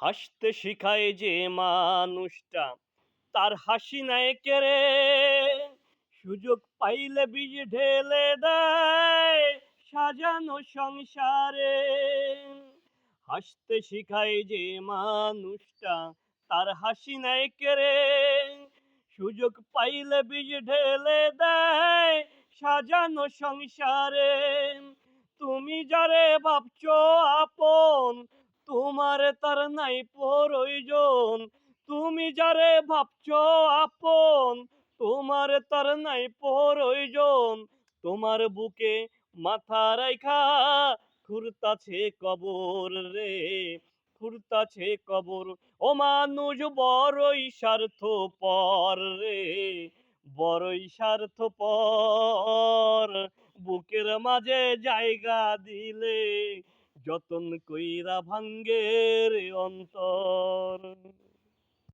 হাসতে শিখায় যে মানুষটা তার হাসি নাই কেড়ে, সুযোগ পাইলে বীজ ঢেলে দেয় সাজানো সংসারে। হাসতে শিখায় যে মানুষটা তার হাসি নাই কেড়ে, সুযোগ পাইলে বীজ ঢেলে দেয় সাজানো সংসারে। তুমি যারে ভাবছো আপন, তোমার তার নাই প্রয়োজন। তুমি যারে ভাবছো আপন, তোমার তার নাই প্রয়োজন। তোমার বুকে মাথা রাইখা খুঁড়তাছে কবর রে, খুঁড়তাছে কবর। ও মানুষ বড়ই স্বার্থপর রে, বড়ই স্বার্থপর। বুকের মাঝে জায়গা দিলে যতন কইরা ভাঙ্গে রে অন্তর।